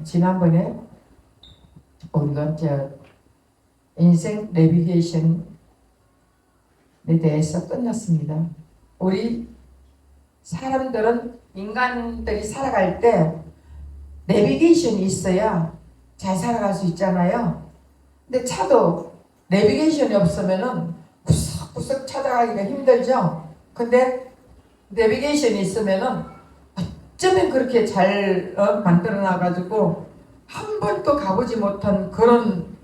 지난번에 우리가 인생 내비게이션에 대해서 끝났습니다. 우리 사람들은, 인간들이 살아갈 때 내비게이션이 있어야 잘 살아갈 수 있잖아요. 근데 차도 내비게이션이 없으면은 구석구석 찾아가기가 힘들죠. 근데 내비게이션이 있으면은 어쩌면 그렇게 잘 만들어 놔가지고 한 번도 가보지 못한 그런,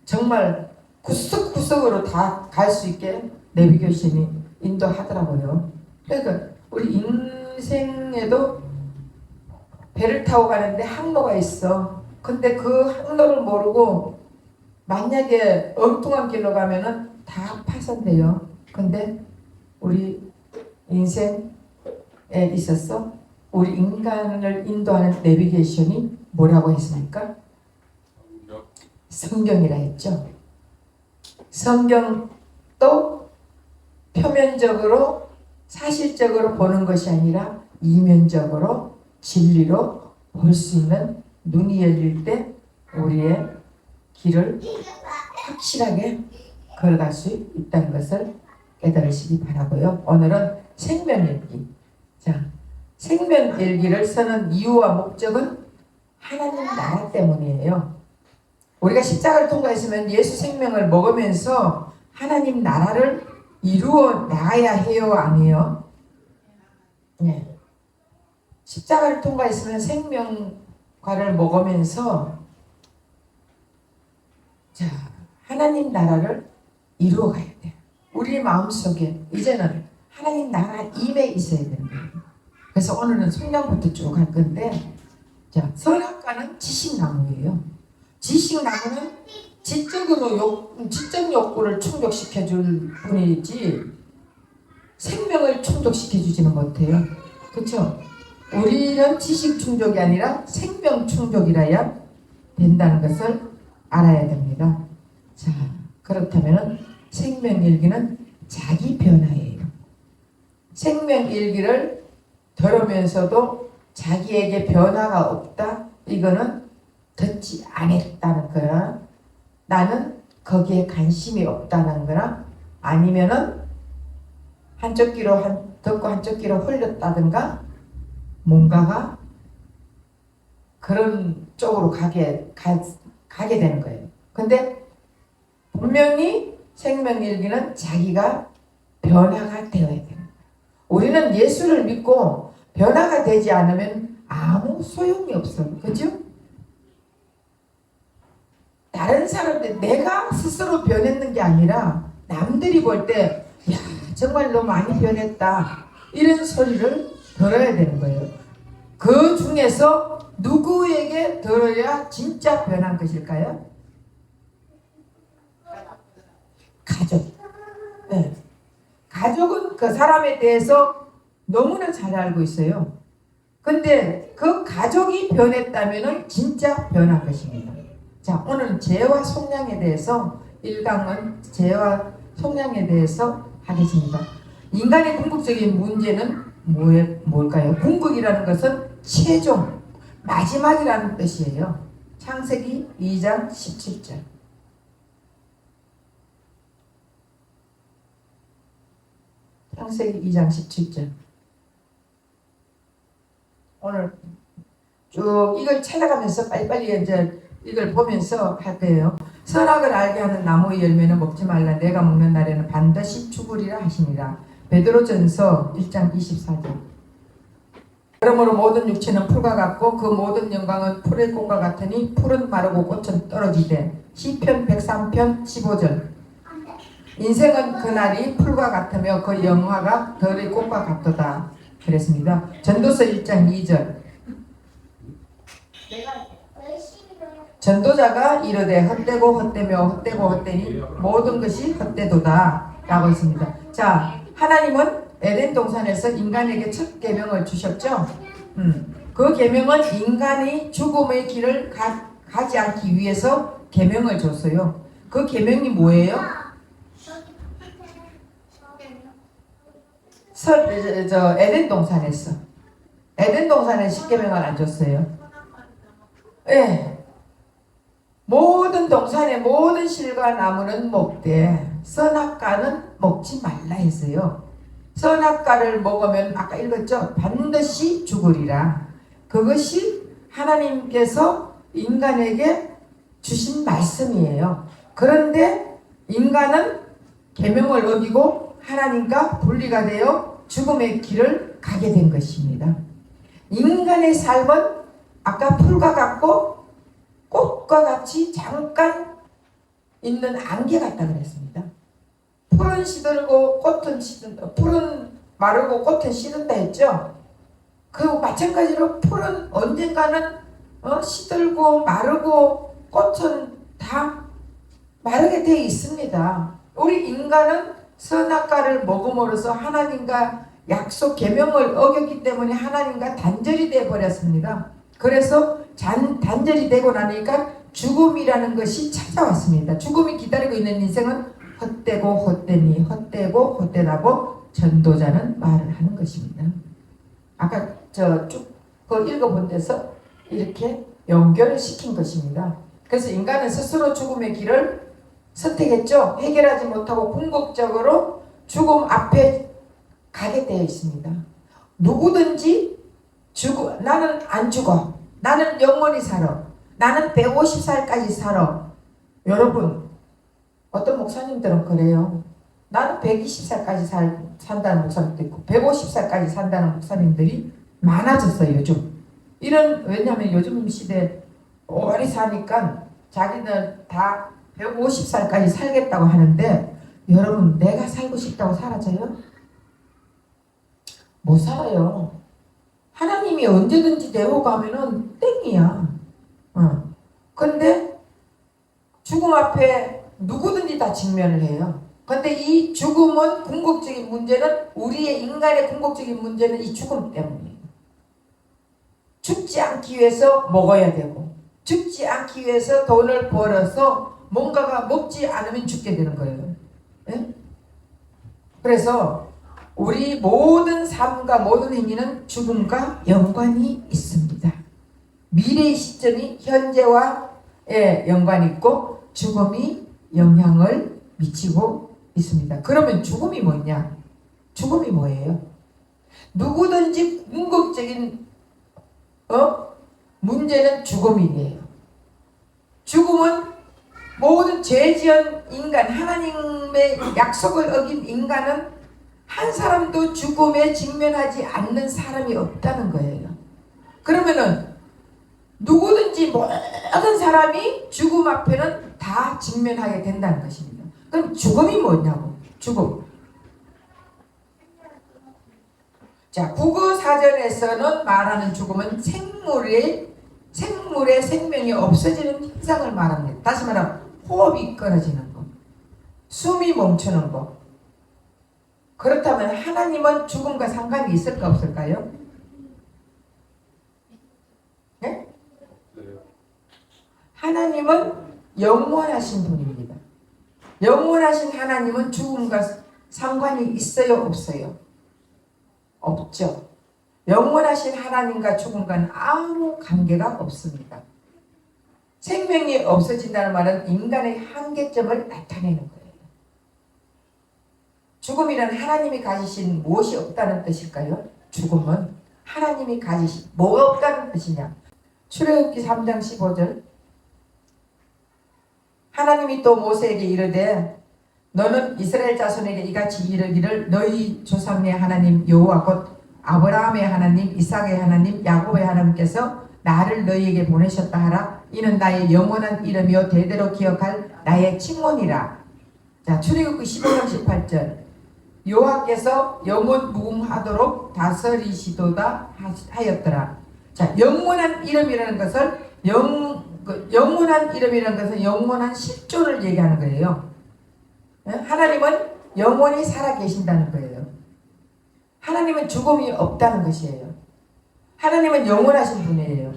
정말 구석구석으로 다 갈 수 있게 내비게이션이 인도하더라고요. 그러니까 우리 인생에도 배를 타고 가는데 항로가 있어. 근데 그 항로를 모르고 만약에 엉뚱한 길로 가면은 다 파손돼요. 근데 우리 인생에 있어서 우리 인간을 인도하는 내비게이션이 뭐라고 했습니까? 성경이라 했죠. 성경도 표면적으로 사실적으로 보는 것이 아니라 이면적으로 진리로 볼 수 있는 눈이 열릴 때 우리의 길을 확실하게 걸어갈 수 있다는 것을 깨달으시기 바라고요. 오늘은 생명일기. 자, 생명일기를 쓰는 이유와 목적은 하나님 나라 때문이에요. 우리가 십자가를 통과했으면 예수 생명을 먹으면서 하나님 나라를 이루어 나가야 해요, 아니에요? 네. 십자가를 통과했으면 생명과를 먹으면서 하나님 나라를 이루어 가야 돼요. 우리 마음속에 이제는 하나님 나라 임에 있어야 되는 거예요. 그래서 오늘은 성경부터 쭉 갈 건데, 선악과는 지식나무예요. 지식나무는 지적 욕구를 충족시켜 줄 뿐이지 생명을 충족시켜 주지는 못해요. 그렇죠? 우리는 지식 충족이 아니라 생명 충족이라야 된다는 것을 알아야 됩니다. 자, 그렇다면 생명일기는 자기 변화예요. 생명일기를 들으면서도 자기에게 변화가 없다? 이거는 듣지 않았다는 거나 나는 거기에 관심이 없다는 거나 아니면은 한쪽 귀로 듣고 한쪽 귀로 흘렸다든가 뭔가가 그런 쪽으로 가게 되는 거예요. 근데 분명히 생명일기는 자기가 변화가 되어야 되는 거예요. 우리는 예수를 믿고 변화가 되지 않으면 아무 소용이 없어요. 그죠? 다른 사람들, 내가 스스로 변했는 게 아니라 남들이 볼 때 야, 정말 너 많이 변했다, 이런 소리를 들어야 되는 거예요. 그 중에서 누구에게 들어야 진짜 변한 것일까요? 가족. 네. 가족은 그 사람에 대해서 너무나 잘 알고 있어요. 근데 그 가족이 변했다면 진짜 변한 것입니다. 자, 오늘은 죄와 속량에 대해서 1강은 죄와 속량에 대해서 하겠습니다. 인간의 궁극적인 문제는 뭘까요? 궁극이라는 것은 최종, 마지막이라는 뜻이에요. 창세기 2장 17절. 창세기 2장 17절. 오늘 쭉 이걸 찾아가면서 빨리빨리 이제 이걸 보면서 할 거예요. 선악을 알게 하는 나무의 열매는 먹지 말라. 내가 먹는 날에는 반드시 죽으리라 하시니라. 베드로전서 1장 24절. 그러므로 모든 육체는 풀과 같고 그 모든 영광은 풀의 꽃과 같으니 풀은 마르고 꽃은 떨어지되. 시편 103편 15절. 인생은 그날이 풀과 같으며 그 영화가 들의 꽃과 같도다. 그랬습니다. 전도서 1장 2절. 전도자가 이르되 헛되고 헛되며 헛되고 헛되니 모든 것이 헛되도다 라고 했습니다. 자, 하나님은 에덴 동산에서 인간에게 첫 계명을 주셨죠. 그 계명은 인간이 죽음의 길을 가지 않기 위해서 계명을 줬어요. 그 계명이 뭐예요? 에덴 동산에서. 에덴 동산에 십계명을 안 줬어요. 예. 모든 동산의 모든 실과 나무는 먹되 선악과는 먹지 말라 했어요. 선악과를 먹으면 아까 읽었죠? 반드시 죽으리라. 그것이 하나님께서 인간에게 주신 말씀이에요. 그런데 인간은 계명을 어기고 하나님과 분리가 되어 죽음의 길을 가게 된 것입니다. 인간의 삶은 아까 풀과 같고 꽃과 같이 잠깐 있는 안개 같다 그랬습니다. 풀은 시들고 꽃은 시든다. 풀은 마르고 꽃은 시든다 했죠. 그리고 마찬가지로 풀은 언젠가는 시들고 마르고 꽃은 다 마르게 되어 있습니다. 우리 인간은 선악과를 먹음으로써 하나님과 약속 계명을 어겼기 때문에 하나님과 단절이 되어 버렸습니다. 그래서 단절이 되고 나니까 죽음이라는 것이 찾아왔습니다. 죽음이 기다리고 있는 인생은 헛되고 헛되니 헛되고 헛되다고 전도자는 말을 하는 것입니다. 아까 쭉 읽어본 데서 이렇게 연결을 시킨 것입니다. 그래서 인간은 스스로 죽음의 길을 선택했죠. 해결하지 못하고 궁극적으로 죽음 앞에 가게 되어 있습니다. 누구든지 나는 안 죽어. 나는 영원히 살아. 나는 150살까지 살아. 여러분, 어떤 목사님들은 그래요. 나는 120살까지 산다는 목사님도 있고 150살까지 산다는 목사님들이 많아졌어요. 요즘. 왜냐하면 요즘 시대 오래 사니까 자기는 다 150살까지 살겠다고 하는데 여러분, 내가 살고 싶다고 살아져요? 못 살아요. 하나님이 언제든지 내어가면은 땡이야. 근데 죽음 앞에 누구든지 다 직면을 해요. 근데 이 죽음은 궁극적인 문제는 우리의 인간의 궁극적인 문제는 이 죽음 때문이에요. 죽지 않기 위해서 먹어야 되고 죽지 않기 위해서 돈을 벌어서 뭔가가 먹지 않으면 죽게 되는 거예요. 네? 그래서 우리 모든 삶과 모든 행위는 죽음과 연관이 있습니다. 미래의 시점이 현재와의 연관이 있고 죽음이 영향을 미치고 있습니다. 그러면 죽음이 뭐냐? 죽음이 뭐예요? 누구든지 궁극적인 문제는 죽음이에요. 죽음은 모든 죄 지은 인간, 하나님의 약속을 어긴 인간은 한 사람도 죽음에 직면하지 않는 사람이 없다는 거예요. 그러면은 누구든지 모든 사람이 죽음 앞에는 다 직면하게 된다는 것입니다. 그럼 죽음이 뭐냐고? 죽음. 자, 국어사전에서는 말하는 죽음은 생물의 생명이 없어지는 현상을 말합니다. 다시 말하면 호흡이 끊어지는 것, 숨이 멈추는 것. 그렇다면 하나님은 죽음과 상관이 있을까 없을까요? 네? 하나님은 영원하신 분입니다. 영원하신 하나님은 죽음과 상관이 있어요, 없어요? 없죠. 영원하신 하나님과 죽음과는 아무 관계가 없습니다. 생명이 없어진다는 말은 인간의 한계점을 나타내는 거예요. 죽음이란 하나님이 가지신 무엇이 없다는 뜻일까요? 죽음은 하나님이 가지신 뭐가 없다는 뜻이냐? 출애굽기 3장 15절 하나님이 또 모세에게 이르되 너는 이스라엘 자손에게 이같이 이르기를 너희 조상의 하나님 여호와 곧 아브라함의 하나님 이삭의 하나님 야곱의 하나님께서 나를 너희에게 보내셨다 하라. 이는 나의 영원한 이름이요 대대로 기억할 나의 칭언이라. 자, 출애굽기 15장 18절 여호와께서 영원 무궁하도록 다스리시도다 하였더라. 자, 영원한 이름이라는 것을 영원한 이름이라는 것은 영원한 실존을 얘기하는 거예요. 하나님은 영원히 살아 계신다는 거예요. 하나님은 죽음이 없다는 것이에요. 하나님은 영원하신 분이에요.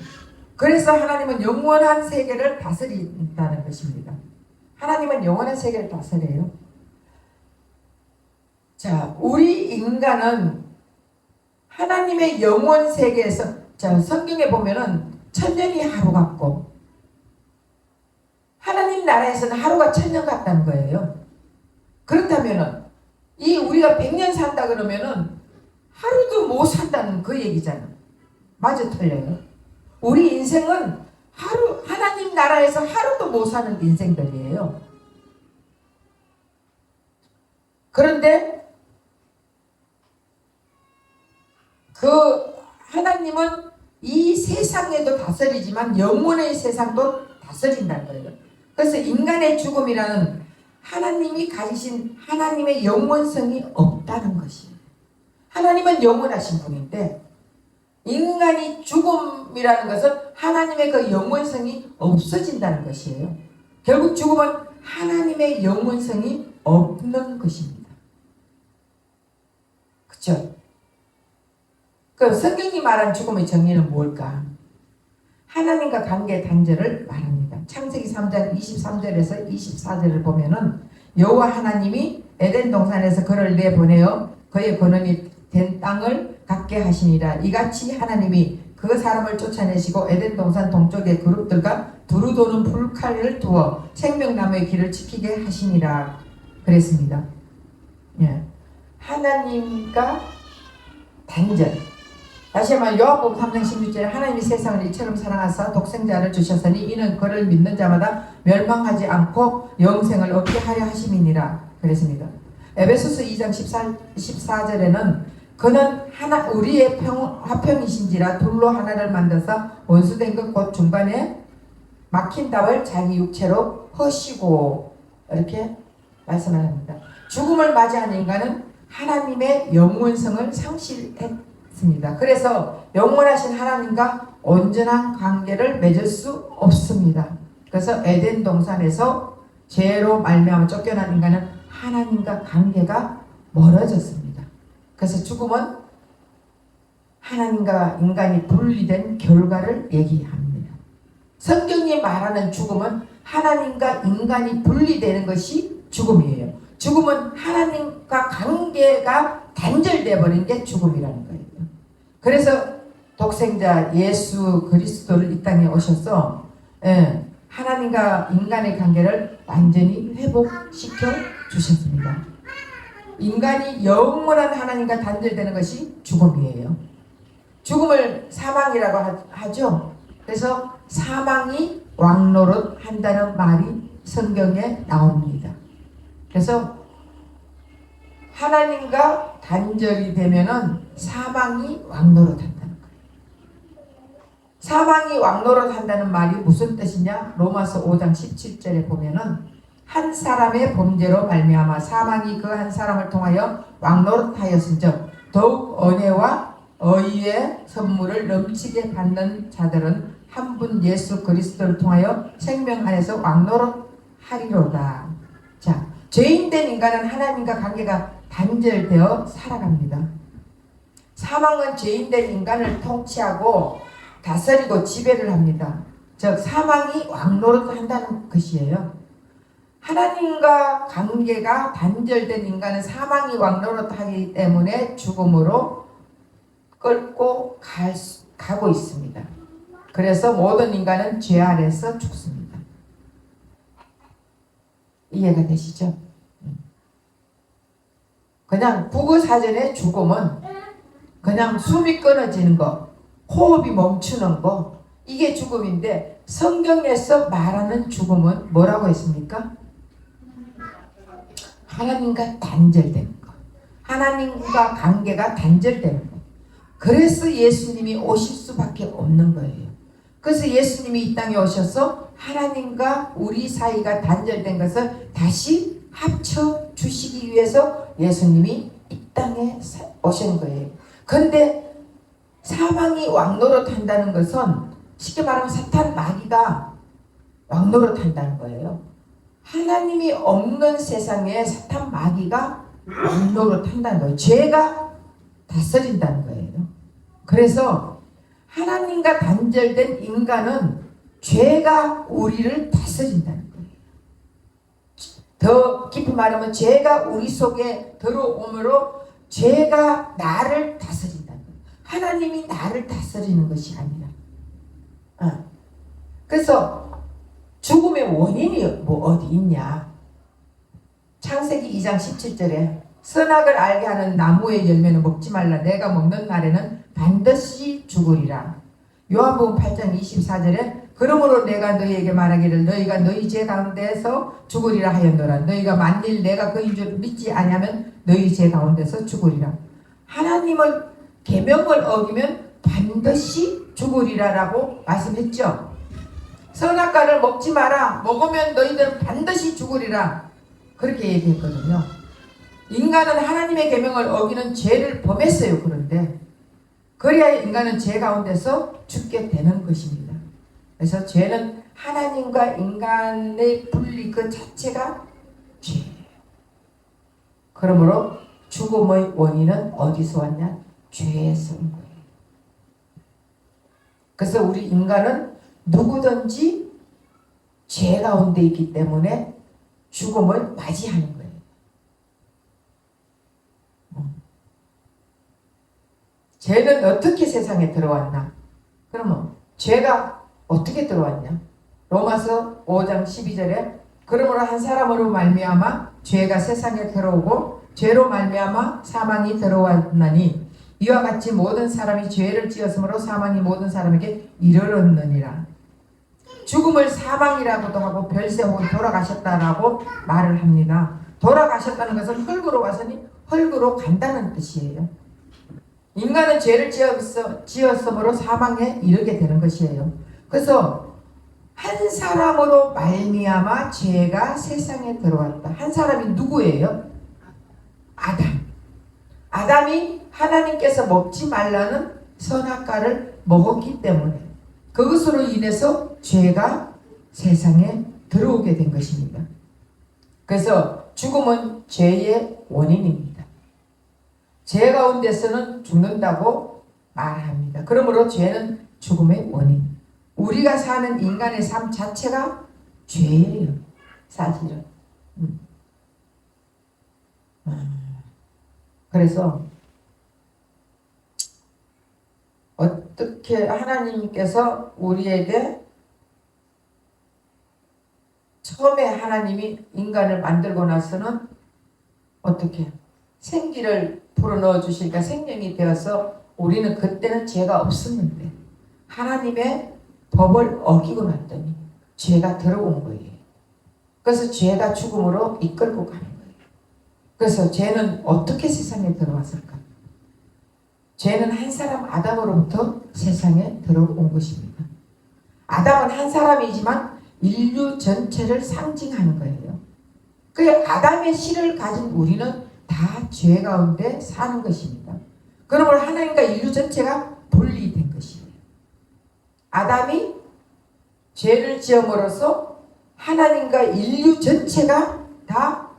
그래서 하나님은 영원한 세계를 다스린다는 것입니다. 하나님은 영원한 세계를 다스려요. 자, 우리 인간은 하나님의 영원 세계에서, 자, 성경에 보면은 천년이 하루 같고 하나님 나라에서는 하루가 천년 같다는 거예요. 그렇다면은 이 우리가 100년 산다 그러면은 하루도 못 산다는 그 얘기잖아. 맞아, 틀려요? 우리 인생은 하나님 나라에서 하루도 못 사는 인생들이에요. 그런데 그 하나님은 이 세상에도 다스리지만 영혼의 세상도 다스린다는 거예요. 그래서 인간의 죽음이라는 하나님이 가지신 하나님의 영원성이 없다는 것이에요. 하나님은 영원하신 분인데 인간이 죽음이라는 것은 하나님의 그 영원성이 없어진다는 것이에요. 결국 죽음은 하나님의 영원성이 없는 것입니다. 그렇죠? 그 성경이 말한 죽음의 정의는 뭘까? 하나님과 관계 단절을 말합니다. 창세기 3장 23절에서 24절을 보면은 여호와 하나님이 에덴 동산에서 그를 내보내어 그의 근원이 된 땅을 갖게 하시니라. 이같이 하나님이 그 사람을 쫓아내시고 에덴 동산 동쪽의 그룹들과 두루 도는 불칼을 두어 생명나무의 길을 지키게 하시니라 그랬습니다. 예. 하나님과 단절. 다시 한번 요한복음 3장 16절에 하나님이 세상을 이처럼 사랑하사 독생자를 주셨으니 이는 그를 믿는 자마다 멸망하지 않고 영생을 얻게 하려 하심이니라 그랬습니다. 에베소서 2장 14절에는 그는 우리의 화평이신지라 둘로 하나를 만들어서 원수된 것 곧 중간에 막힌 답을 자기 육체로 허시고 이렇게 말씀을 합니다. 죽음을 맞이한 인간은 하나님의 영원성을 상실했습니다. 그래서 영원하신 하나님과 온전한 관계를 맺을 수 없습니다. 그래서 에덴 동산에서 죄로 말미암아 쫓겨난 인간은 하나님과 관계가 멀어졌습니다. 그래서 죽음은 하나님과 인간이 분리된 결과를 얘기합니다. 성경이 말하는 죽음은 하나님과 인간이 분리되는 것이 죽음이에요. 죽음은 하나님과 관계가 단절되어 버린 게 죽음이라는 거예요. 그래서 독생자 예수 그리스도를 이 땅에 오셔서 하나님과 인간의 관계를 완전히 회복시켜 주셨습니다. 인간이 영원한 하나님과 단절되는 것이 죽음이에요. 죽음을 사망이라고 하죠. 그래서 사망이 왕노릇 한다는 말이 성경에 나옵니다. 그래서 하나님과 단절이 되면은 사망이 왕노릇 한다는 거예요. 사망이 왕노릇 한다는 말이 무슨 뜻이냐? 로마서 5장 17절에 보면은 한 사람의 범죄로 말미암아 사망이 그 한 사람을 통하여 왕노릇하였은즉 더욱 은혜와 의의 선물을 넘치게 받는 자들은 한 분 예수 그리스도를 통하여 생명 안에서 왕노릇하리로다. 자, 죄인된 인간은 하나님과 관계가 단절되어 살아갑니다. 사망은 죄인된 인간을 통치하고 다스리고 지배를 합니다. 즉 사망이 왕노릇한다는 것이에요. 하나님과 관계가 단절된 인간은 사망이 왕노릇하기 때문에 죽음으로 끌고 가고 있습니다. 그래서 모든 인간은 죄 아래서 죽습니다. 이해가 되시죠? 그냥 국어사전의 죽음은 그냥 숨이 끊어지는 거, 호흡이 멈추는 거, 이게 죽음인데 성경에서 말하는 죽음은 뭐라고 했습니까? 하나님과 단절되는 것, 하나님과 관계가 단절되는 것. 그래서 예수님이 오실 수밖에 없는 거예요. 그래서 예수님이 이 땅에 오셔서 하나님과 우리 사이가 단절된 것을 다시 합쳐 주시기 위해서 예수님이 이 땅에 오신 거예요. 그런데 사망이 왕노릇한다는 것은 쉽게 말하면 사탄 마귀가 왕노릇한다는 거예요. 하나님이 없는 세상에 사탄 마귀가 왕노릇한다는 거예요. 죄가 다스린다는 거예요. 그래서 하나님과 단절된 인간은 죄가 우리를 다스린다는 거예요. 더 깊이 말하면 죄가 우리 속에 들어오므로 죄가 나를 다스린다. 하나님이 나를 다스리는 것이 아니라. 그래서 죽음의 원인이 뭐 어디 있냐? 창세기 2장 17절에 선악을 알게 하는 나무의 열매는 먹지 말라. 내가 먹는 날에는 반드시 죽으리라. 요한복음 8장 24절에 그러므로 내가 너희에게 말하기를 너희가 너희 죄 가운데서 죽으리라 하였노라. 너희가 만일 내가 그인 줄 믿지 아니하면 너희 죄 가운데서 죽으리라. 하나님을 계명을 어기면 반드시 죽으리라라고 말씀했죠. 선악과를 먹지 마라. 먹으면 너희들은 반드시 죽으리라. 그렇게 얘기했거든요. 인간은 하나님의 계명을 어기는 죄를 범했어요. 그런데 그래야 인간은 죄 가운데서 죽게 되는 것입니다. 그래서 죄는 하나님과 인간의 분리 그 자체가 죄예요. 그러므로 죽음의 원인은 어디서 왔냐? 죄에서 온 거예요. 그래서 우리 인간은 누구든지 죄 가운데 있기 때문에 죽음을 맞이하는 거예요. 죄는 어떻게 세상에 들어왔나? 그러면 죄가 어떻게 들어왔냐? 로마서 5장 12절에 그러므로 한 사람으로 말미암아 죄가 세상에 들어오고 죄로 말미암아 사망이 들어왔나니 이와 같이 모든 사람이 죄를 지었으므로 사망이 모든 사람에게 이르렀느니라. 죽음을 사망이라고도 하고 별세 혹은 돌아가셨다라고 말을 합니다. 돌아가셨다는 것은 흙으로 와서니 흙으로 간다는 뜻이에요. 인간은 죄를 지었으므로 사망에 이르게 되는 것이에요. 그래서 한 사람으로 말미암아 죄가 세상에 들어왔다. 한 사람이 누구예요? 아담. 아담이 하나님께서 먹지 말라는 선악과를 먹었기 때문에 그것으로 인해서 죄가 세상에 들어오게 된 것입니다. 그래서 죽음은 죄의 원인입니다. 죄 가운데서는 죽는다고 말합니다. 그러므로 죄는 죽음의 원인. 우리가 사는 인간의 삶 자체가 죄예요. 사실은. 그래서 어떻게 하나님께서 우리에게 처음에 하나님이 인간을 만들고 나서는 어떻게 생기를 불어넣어 주시니까 생명이 되어서 우리는 그때는 죄가 없었는데 하나님의 법을 어기고 났더니 죄가 들어온 거예요. 그래서 죄가 죽음으로 이끌고 가는 거예요. 그래서 죄는 어떻게 세상에 들어왔을까? 죄는 한 사람 아담으로부터 세상에 들어온 것입니다. 아담은 한 사람이지만 인류 전체를 상징하는 거예요. 그 아담의 씨를 가진 우리는 다 죄 가운데 사는 것입니다. 그러므로 하나님과 인류 전체가 분리된 것이에요. 아담이 죄를 지음으로써 하나님과 인류 전체가 다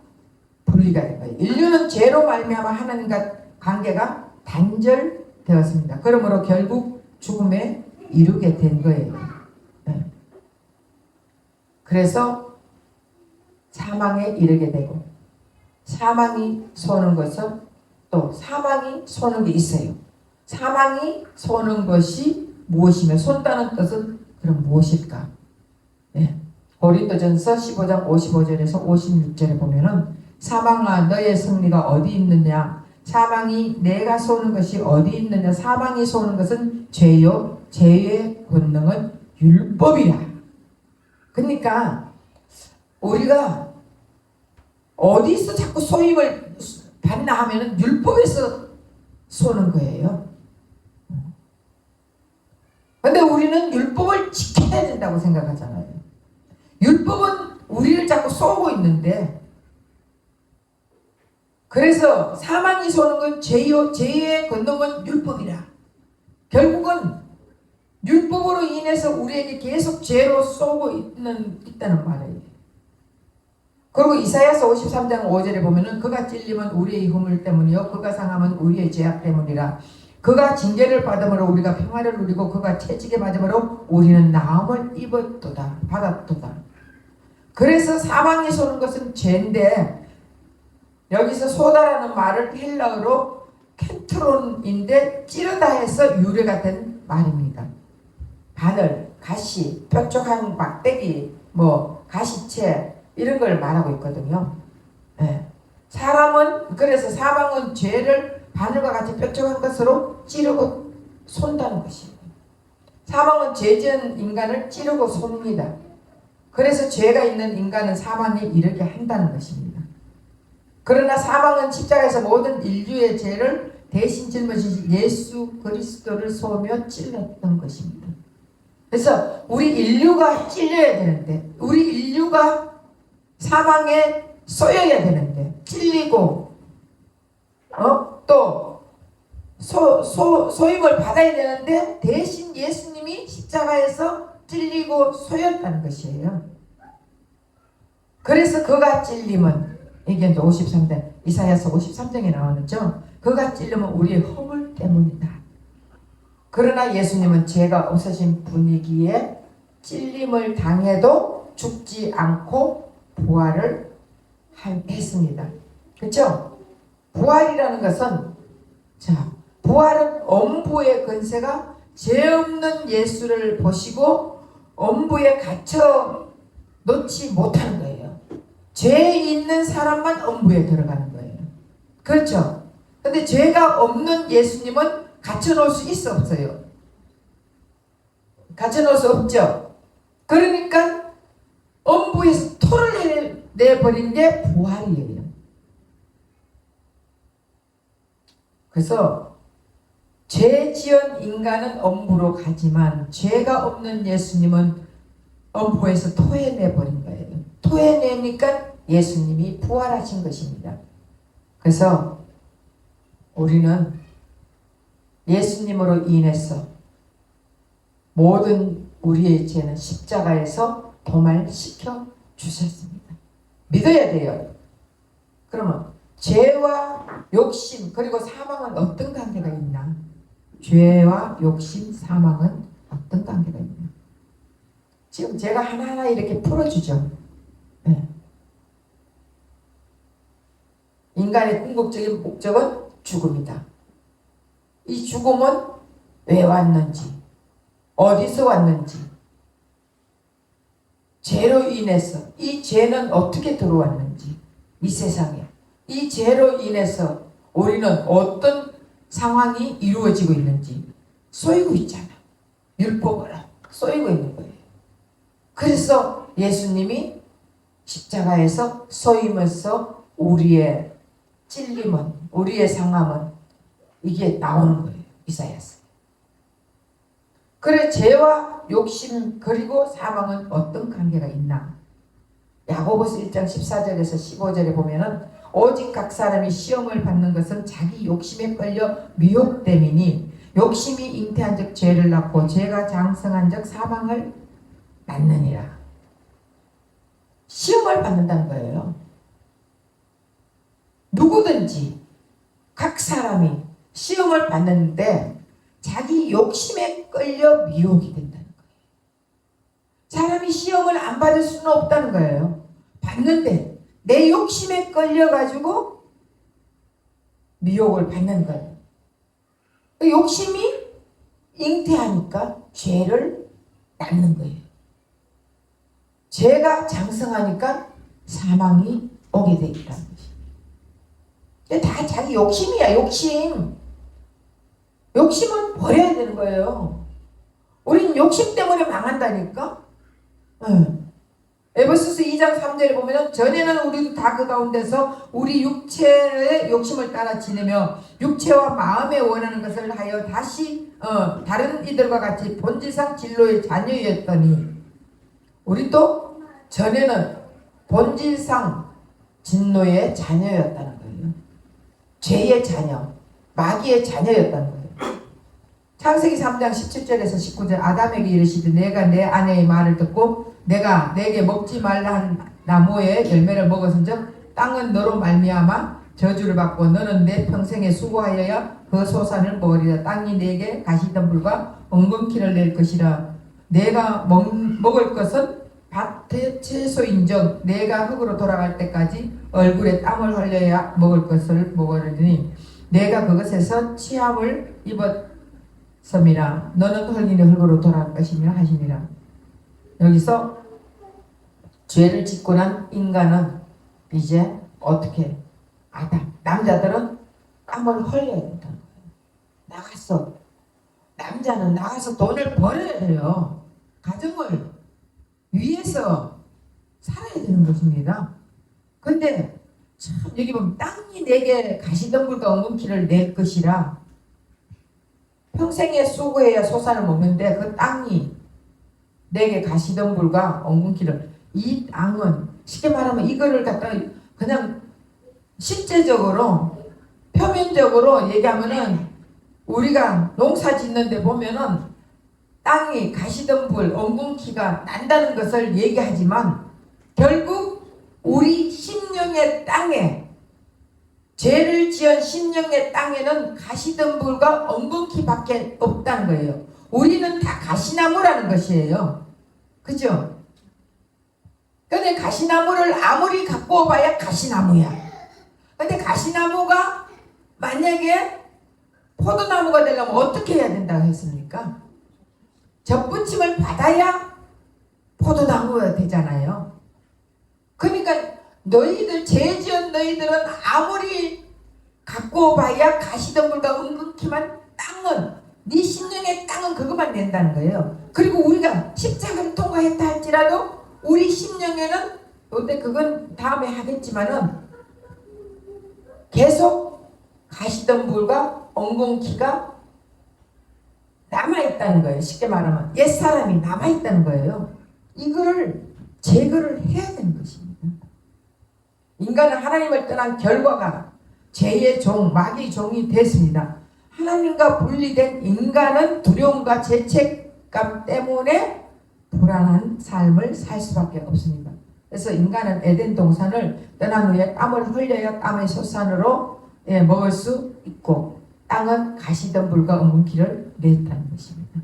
분리가 된 거예요. 인류는 죄로 말미암아 하나님과 관계가 단절되었습니다. 그러므로 결국 죽음에 이르게 된 거예요. 네. 그래서 사망에 이르게 되고 사망이 쏘는 것은 또 사망이 쏘는 게 있어요. 사망이 쏘는 것이 무엇이며 쏜다는 뜻은 그럼 무엇일까? 네. 고린도전서 15장 55절에서 56절에 보면은 사망아 너의 승리가 어디 있느냐? 사망이 내가 쏘는 것이 어디 있느냐? 사망이 쏘는 것은 죄요. 죄의 권능은 율법이라. 그러니까 우리가 어디서 자꾸 쏘임을 받나 하면은 율법에서 쏘는 거예요. 근데 우리는 율법을 지켜야 된다고 생각하잖아요. 율법은 우리를 자꾸 쏘고 있는데 그래서 사망이 쏘는 건 죄요. 죄의 권능은 율법이라. 결국은 율법으로 인해서 우리에게 계속 죄로 쏘고 있다는 말이에요. 그리고 이사야서 53장 5절에 보면은 그가 찔림은 우리의 허물 때문이요 그가 상함은 우리의 죄악 때문이라. 그가 징계를 받음으로 우리가 평화를 누리고 그가 채찍에 맞음으로 우리는 나음을 받았도다. 그래서 사방에 쏘는 것은 죄인데, 여기서 쏘다라는 말을 헬라어로 켄트론인데 찌르다 해서 유래가 된 말입니다. 바늘, 가시, 뾰족한 막대기, 가시채 이런 걸 말하고 있거든요. 네. 사람은 그래서 사방은 죄를 바늘과 같이 뾰족한 것으로 찌르고 쏜다는 것입니다. 사방은 죄 지은 인간을 찌르고 쏩니다. 그래서 죄가 있는 인간은 사망에 이르게 한다는 것입니다. 그러나 사망은 십자가에서 모든 인류의 죄를 대신 짊어지신 예수 그리스도를 쏘며 찔렀던 것입니다. 그래서 우리 인류가 찔려야 되는데, 우리 인류가 사망에 쏘여야 되는데, 찔리고 또 소임을 받아야 되는데 대신 예수님이 십자가에서 찔리고 쏘였다는 것이에요. 그래서 그가 찔림은, 이게 이제 53장, 이사야서 53장에 나오죠. 그가 찔림은 우리의 허물 때문이다. 그러나 예수님은 죄가 없으신 분이기에 찔림을 당해도 죽지 않고 부활을 했습니다. 그렇죠? 부활이라는 것은, 부활은 엄부의 권세가 죄 없는 예수를 보시고 엄부에 갇혀 놓지 못하는 거예요. 죄 있는 사람만 엄부에 들어가는 거예요. 그렇죠? 근데 죄가 없는 예수님은 갇혀 놓을 수 있어 없어요? 갇혀 놓을 수 없죠. 그러니까 엄부에서 토를 내버린 게 부활이에요. 그래서 죄 지은 인간은 엄부로 가지만 죄가 없는 예수님은 엄부에서 토해내버린 거예요. 토해내니까 예수님이 부활하신 것입니다. 그래서 우리는 예수님으로 인해서 모든 우리의 죄는 십자가에서 도말시켜 주셨습니다. 믿어야 돼요. 그러면 죄와 욕심 그리고 사망은 어떤 관계가 있나? 죄와 욕심, 사망은 어떤 관계가 있나? 지금 제가 하나하나 이렇게 풀어주죠. 네. 인간의 궁극적인 목적은 죽음이다. 이 죽음은 왜 왔는지, 어디서 왔는지, 죄로 인해서 이 죄는 어떻게 들어왔는지, 이 세상에 이 죄로 인해서 우리는 어떤 상황이 이루어지고 있는지 쏘이고 있잖아. 율법으로 쏘이고 있는 거예요. 그래서 예수님이 십자가에서 쏘이면서 우리의 찔림은, 우리의 상함은 이게 나오는 거예요. 이사야서. 그래, 죄와 욕심 그리고 사망은 어떤 관계가 있나? 야고보서 1장 14절에서 15절에 보면은 오직 각 사람이 시험을 받는 것은 자기 욕심에 끌려 미혹됨이니 욕심이 잉태한 적 죄를 낳고 죄가 장성한 적 사망을 낳느니라. 시험을 받는다는 거예요. 누구든지 각 사람이 시험을 받는데 자기 욕심에 끌려 미혹이 된다는 거예요. 사람이 시험을 안 받을 수는 없다는 거예요. 받는데 내 욕심에 끌려가지고 미혹을 받는 거예요. 욕심이 잉태하니까 죄를 낳는 거예요. 죄가 장성하니까 사망이 오게 되겠다는 것이에요. 다 자기 욕심이야, 욕심. 욕심은 버려야 되는 거예요. 우리는 욕심 때문에 망한다니까. 에베소서 2장 3절에 보면 전에는 우리도 다 그 가운데서 우리 육체의 욕심을 따라 지내며 육체와 마음에 원하는 것을 하여 다시 다른 이들과 같이 본질상 진노의 자녀였더니, 우리도 전에는 본질상 진노의 자녀였다는 거예요. 죄의 자녀, 마귀의 자녀였다는 거예요. 창세기 3장 17절에서 19절 아담에게 이르시되 내가 내 아내의 말을 듣고 내가 내게 먹지 말라 한 나무의 열매를 먹었은즉 땅은 너로 말미암아 저주를 받고 너는 내 평생에 수고하여야 그 소산을 먹으리라. 땅이 내게 가시덤불과 엉겅퀴를 낼 것이라. 내가 먹을 것은 밭 채소인즉 내가 흙으로 돌아갈 때까지 얼굴에 땀을 흘려야 먹을 것을 먹으려니 내가 그것에서 취함을 입었음이라. 너는 흙이니 흙으로 돌아갈 것이며 하시니라. 여기서 죄를 짓고 난 인간은 이제 어떻게 남자들은 땀을 흘려야 된다는 거예요. 남자는 나가서 돈을 벌어야 돼요. 가정을 위해서 살아야 되는 것입니다. 근데 참 여기 보면 땅이 내게 가시덤불과 엉겅퀴를 낼 것이라. 평생에 수고해야 소산을 먹는데 그 땅이 내게 가시덤불과 엉겅퀴를, 이 땅은 쉽게 말하면 이거를 갖다가 그냥 실제적으로 표면적으로 얘기하면은 우리가 농사 짓는데 보면은 땅이 가시덤불 엉겅퀴가 난다는 것을 얘기하지만 결국 우리 심령의 땅에, 죄를 지은 심령의 땅에는 가시덤불과 엉겅퀴밖에 없다는 거예요. 우리는 다 가시나무라는 것이에요. 그죠? 근데 가시나무를 아무리 갖고 와봐야 가시나무야. 근데 가시나무가 만약에 포도나무가 되려면 어떻게 해야 된다고 했습니까? 접붙임을 받아야 포도나무가 되잖아요. 그러니까 너희들, 죄 지은 너희들은 아무리 갖고 봐야 가시덤불과 엉겅퀴만, 땅은, 네 심령의 땅은 그것만 낸다는 거예요. 그리고 우리가 십자가를 통과했다 할지라도 우리 심령에는, 근데 그건 다음에 하겠지만은 계속 가시덤불과 엉겅퀴가 남아있다는 거예요. 쉽게 말하면 옛사람이 남아있다는 거예요. 이거를 제거를 해야 되는 것입니다. 인간은 하나님을 떠난 결과가 죄의 종, 마귀의 종이 됐습니다. 하나님과 분리된 인간은 두려움과 죄책감 때문에 불안한 삶을 살 수밖에 없습니다. 그래서 인간은 에덴 동산을 떠난 후에 땀을 흘려야 땀의 소산으로 먹을 수 있고, 땅은 가시덤불과 엉겅퀴를 냈다는 것입니다.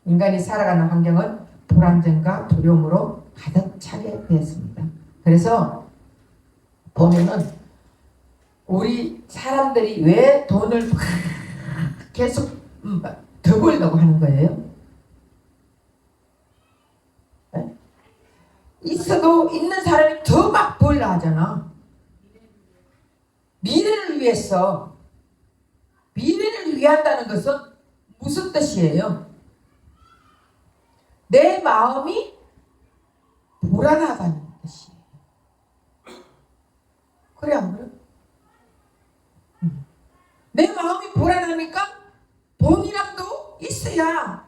인간이 살아가는 환경은 불안정과 두려움으로 가득 차게 되었습니다. 그래서 보면은 우리 사람들이 왜 돈을 계속 더 벌려고 하는 거예요? 네? 있어도 있는 사람이 더 막 벌려 하잖아. 미래를 위해서. 미래를 위한다는 것은 무슨 뜻이에요? 내 마음이 불안하다는 뜻이에요. 그래 안 그래? 내 마음이 불안하니까 돈이라도 있어야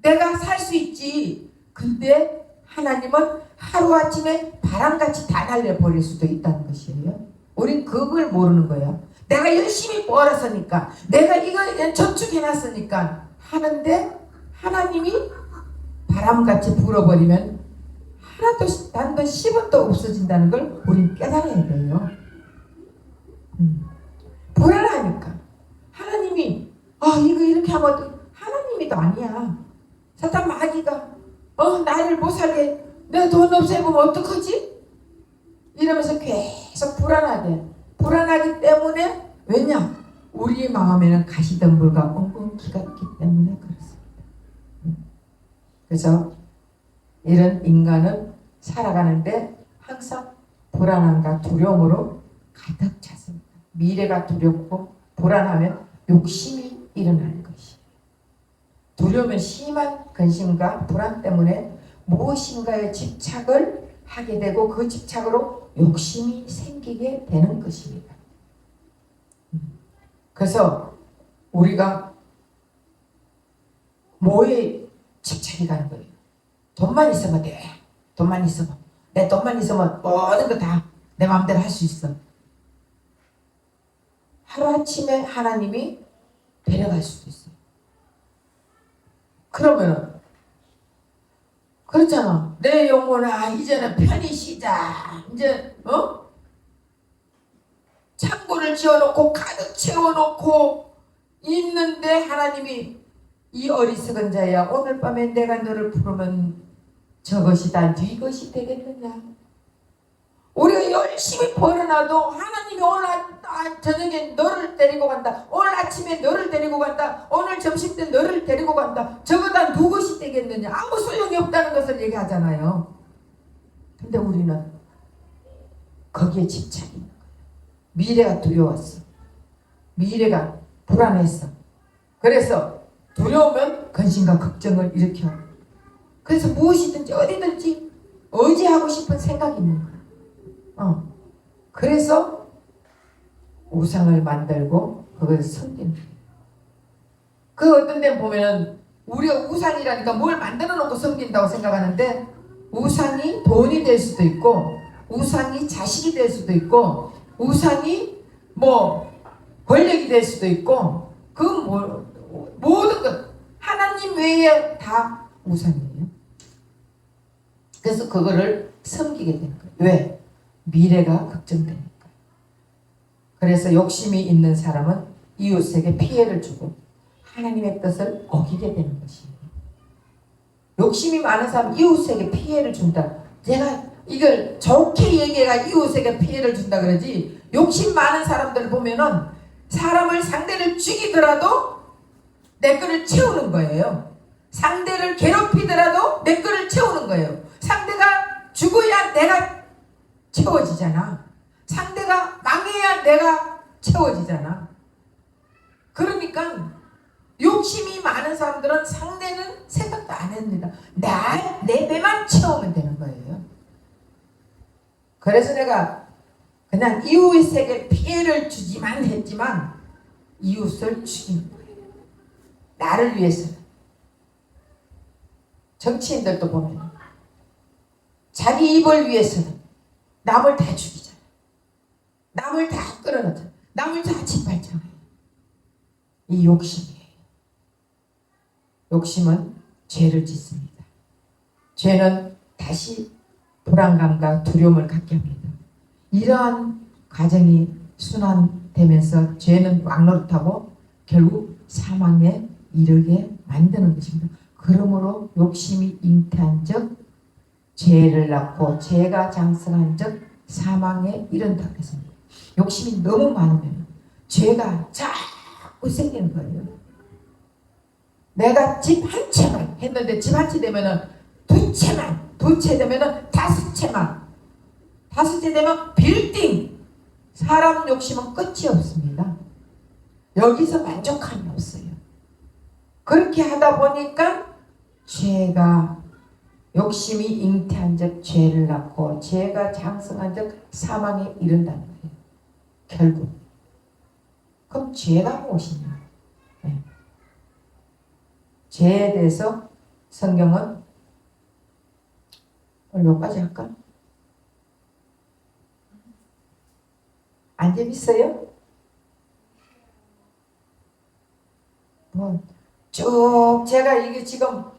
내가 살 수 있지. 근데 하나님은 하루아침에 바람같이 다 날려버릴 수도 있다는 것이에요. 우린 그걸 모르는 거야. 내가 열심히 벌었으니까, 내가 이거 저축해놨으니까 하는데 하나님이 바람같이 불어버리면 하나도 단돈 10원도 없어진다는 걸 우린 깨달아야 돼요. 불안하니까 하나님이 이거 이렇게 하면 하나님이 또 아니야. 사탄 마귀가 나를 못 살게, 내가 돈 없애보면 어떡하지? 이러면서 계속 불안하기 때문에, 왜냐? 우리 마음에는 가시덤불과 엉겅퀴가 있기 때문에 그렇습니다. 그래서 이런 인간은 살아가는데 항상 불안함과 두려움으로 가득 찼습니다. 미래가 두렵고 불안하면 욕심이 일어나는 것이에요. 두려움은 심한 근심과 불안 때문에 무엇인가에 집착을 하게 되고 그 집착으로 욕심이 생기게 되는 것입니다. 그래서 우리가 뭐에 집착이 가는 거예요? 돈만 있으면 돼. 돈만 있으면. 내 돈만 있으면 모든 거 다 내 마음대로 할 수 있어. 하루아침에 하나님이 데려갈 수도 있어요. 그러면은 그렇잖아. 내 영혼아 이제는 편히 쉬자. 이제 창고를 지어놓고 가득 채워놓고 있는데 하나님이 이 어리석은 자야, 오늘 밤에 내가 너를 부르면 저것이 다 네 것이 되겠느냐. 우리가 열심히 벌어놔도 하나님이 오늘 저녁에 너를 데리고 간다, 오늘 아침에 너를 데리고 간다, 오늘 점심때 너를 데리고 간다, 저보다 누구시 되겠느냐, 아무 소용이 없다는 것을 얘기하잖아요. 근데 우리는 거기에 집착이 있는 거예요. 미래가 두려웠어. 미래가 불안했어. 그래서 두려우면 근심과 걱정을 일으켜. 그래서 무엇이든지 어디든지 의지하고 싶은 생각이 있는 거예요. 그래서 우상을 만들고 그걸 섬기는 거예요. 그 어떤 데는 보면은 우리가 우상이라니까 뭘 만들어 놓고 섬긴다고 생각하는데, 우상이 돈이 될 수도 있고, 우상이 자식이 될 수도 있고, 우상이 뭐 권력이 될 수도 있고, 그 모든 것 하나님 외에 다 우상이에요. 그래서 그거를 섬기게 되는 거예요. 왜? 미래가 걱정되니까. 그래서 욕심이 있는 사람은 이웃에게 피해를 주고 하나님의 뜻을 어기게 되는 것이에요. 욕심이 많은 사람 이웃에게 피해를 준다. 제가 이걸 좋게 얘기해가 이웃에게 피해를 준다 그러지, 욕심 많은 사람들 보면은 사람을 상대를 죽이더라도 내 거를 채우는 거예요. 상대를 괴롭히더라도 내 거를 채우는 거예요. 상대가 죽어야 내가 채워지잖아. 상대가 망해야 내가 채워지잖아. 그러니까 욕심이 많은 사람들은 상대는 생각도 안 합니다. 내 배만 채우면 되는 거예요. 그래서 내가 그냥 이웃에게 피해를 주지만 했지만 이웃을 죽이는 거예요. 나를 위해서는. 정치인들도 보면 자기 입을 위해서는 남을 다 죽이잖아. 남을 다 끌어넣잖아. 남을 다 짓밟잖아요. 이 욕심이에요. 욕심은 죄를 짓습니다. 죄는 다시 불안감과 두려움을 갖게 합니다. 이러한 과정이 순환되면서 죄는 왕노릇하고 결국 사망에 이르게 만드는 것입니다. 그러므로 욕심이 잉태한 적 죄를 낳고 죄가 장성한 적 사망에 이른다 그랬습니다. 욕심이 너무 많으면 죄가 자꾸 생기는 거예요. 내가 집 한 채만 했는데 집 한 채 되면은 두 채만, 두 채 되면은 다섯 채만, 다섯 채 되면 빌딩. 사람 욕심은 끝이 없습니다. 여기서 만족함이 없어요. 그렇게 하다 보니까 죄가, 욕심이 잉태한 적 죄를 낳고 죄가 장성한 적 사망에 이른다는 거예요. 결국. 그럼 죄가 무엇이냐? 네. 죄에 대해서 성경은 오늘 여기까지 할까? 안 재밌어요? 쭉 제가 이게 지금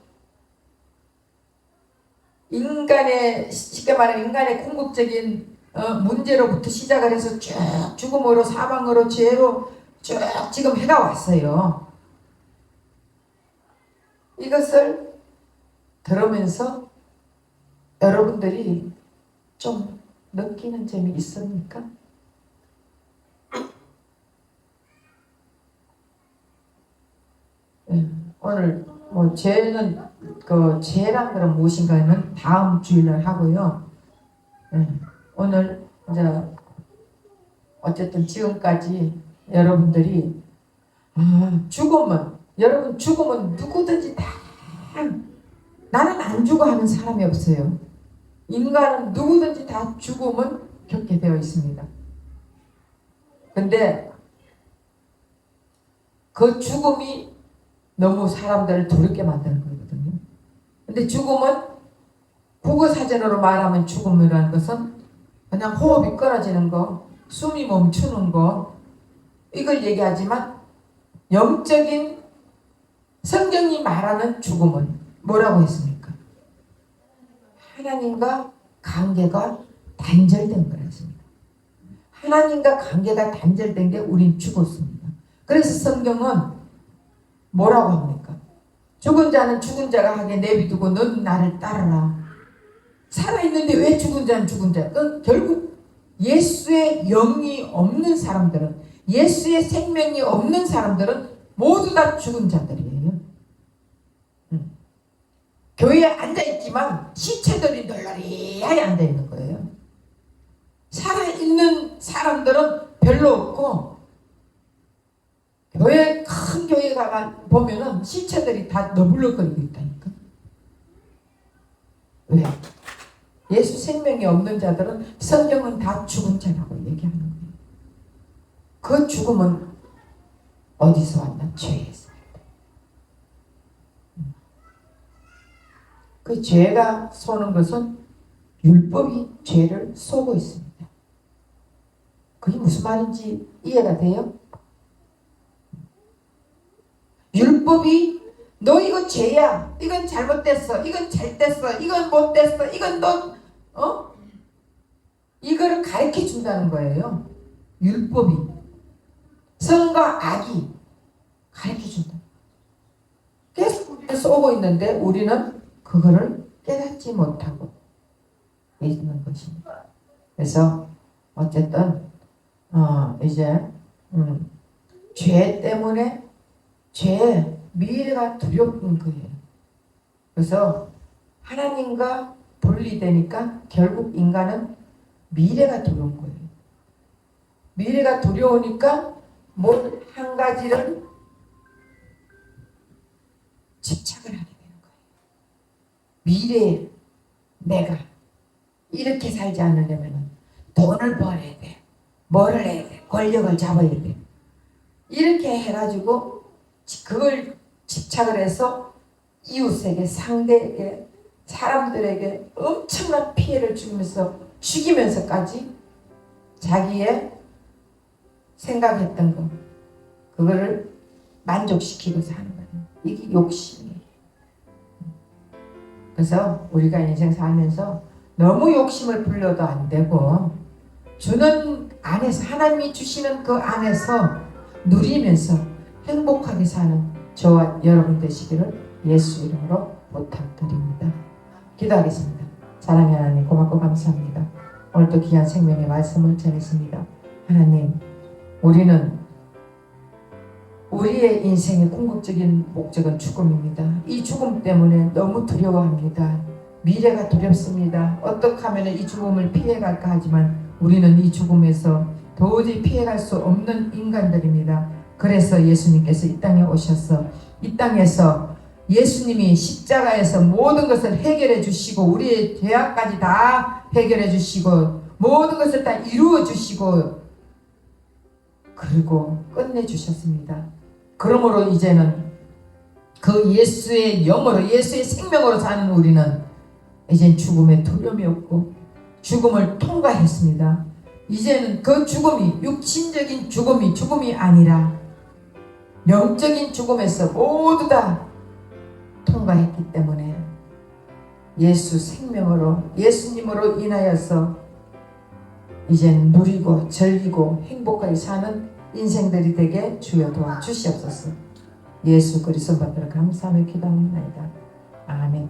인간의, 쉽게 말하면 인간의 궁극적인 문제로부터 시작을 해서 쭉 죽음으로, 사망으로, 죄로 쭉 지금 해가 왔어요. 이것을 들으면서 여러분들이 좀 느끼는 점이 있습니까? 네, 오늘 뭐 죄는 죄란 그런 무엇인가는 다음 주일날 하고요. 네, 오늘 이제 어쨌든 지금까지 여러분들이 죽음은, 여러분 죽음은 누구든지 다, 나는 안 죽어 하는 사람이 없어요. 인간은 누구든지 다 죽음은 겪게 되어 있습니다. 근데 그 죽음이 너무 사람들을 두렵게 만드는 거거든요. 근데 죽음은 국어사전으로 말하면 죽음이라는 것은 그냥 호흡이 끊어지는 거, 숨이 멈추는 거, 이걸 얘기하지만 영적인 성경이 말하는 죽음은 뭐라고 했습니까? 하나님과 관계가 단절된 거였습니다. 하나님과 관계가 단절된 게 우린 죽었습니다. 그래서 성경은 뭐라고 합니까? 죽은 자는 죽은 자가 하게 내비두고 넌 나를 따르라. 살아있는데 왜 죽은 자는 죽은 자? 결국 예수의 영이 없는 사람들은, 예수의 생명이 없는 사람들은 모두 다 죽은 자들이에요. 교회에 앉아있지만 시체들이 널널히하게 앉아있는 거예요. 살아있는 사람들은 별로 없고, 큰 교회 가가 보면은 시체들이 다 너불러거리고 있다니까. 왜? 예수 생명이 없는 자들은 성경은 다 죽은 자라고 얘기하는 거예요. 그 죽음은 어디서 왔나? 죄에서. 그 죄가 쏘는 것은 율법이 죄를 쏘고 있습니다. 그게 무슨 말인지 이해가 돼요? 율법이 너 이거 죄야, 이건 잘못됐어, 이건 잘됐어, 이건 못됐어, 이건 너 이거를 가르쳐 준다는 거예요. 율법이 선과 악이 가르쳐 준다. 계속 우리를 쏘고 있는데 우리는 그거를 깨닫지 못하고 있는 것입니다. 그래서 어쨌든 이제 죄 때문에 미래가 두려운 거예요. 그래서 하나님과 분리되니까 결국 인간은 미래가 두려운 거예요. 미래가 두려우니까 뭘 한 가지를 집착을 하게 되는 거예요. 미래에 내가 이렇게 살지 않으려면 돈을 벌어야 돼. 뭐를 해야 돼. 권력을 잡아야 돼. 이렇게 해가지고 그걸 집착을 해서 이웃에게, 상대에게, 사람들에게 엄청난 피해를 죽이면서까지 자기의 생각했던 거, 그거를 만족시키고서 하는 거예요. 이게 욕심이에요. 그래서 우리가 인생 살면서 너무 욕심을 불려도 안 되고, 주는 안에서, 하나님이 주시는 그 안에서 누리면서 행복하게 사는 저와 여러분 되시기를 예수 이름으로 부탁드립니다. 기도하겠습니다. 사랑의 하나님, 고맙고 감사합니다. 오늘도 귀한 생명의 말씀을 전했습니다. 하나님, 우리는 우리의 인생의 궁극적인 목적은 죽음입니다. 이 죽음 때문에 너무 두려워합니다. 미래가 두렵습니다. 어떻게 하면 이 죽음을 피해갈까 하지만 우리는 이 죽음에서 도저히 피해갈 수 없는 인간들입니다. 그래서 예수님께서 이 땅에 오셔서 이 땅에서 예수님이 십자가에서 모든 것을 해결해 주시고 우리의 죄악까지 다 해결해 주시고 모든 것을 다 이루어 주시고 그리고 끝내 주셨습니다. 그러므로 이제는 그 예수의 영으로, 예수의 생명으로 사는 우리는 이젠 죽음에 두려움이 없고 죽음을 통과했습니다. 이제는 그 죽음이 육신적인 죽음이 아니라 영적인 죽음에서 모두 다 통과했기 때문에 예수 생명으로, 예수님으로 인하여서 이젠 누리고 즐기고 행복하게 사는 인생들이 되게 주여 도와주시옵소서. 예수 그리스도 받들어 감사하며 기도합니다. 아멘.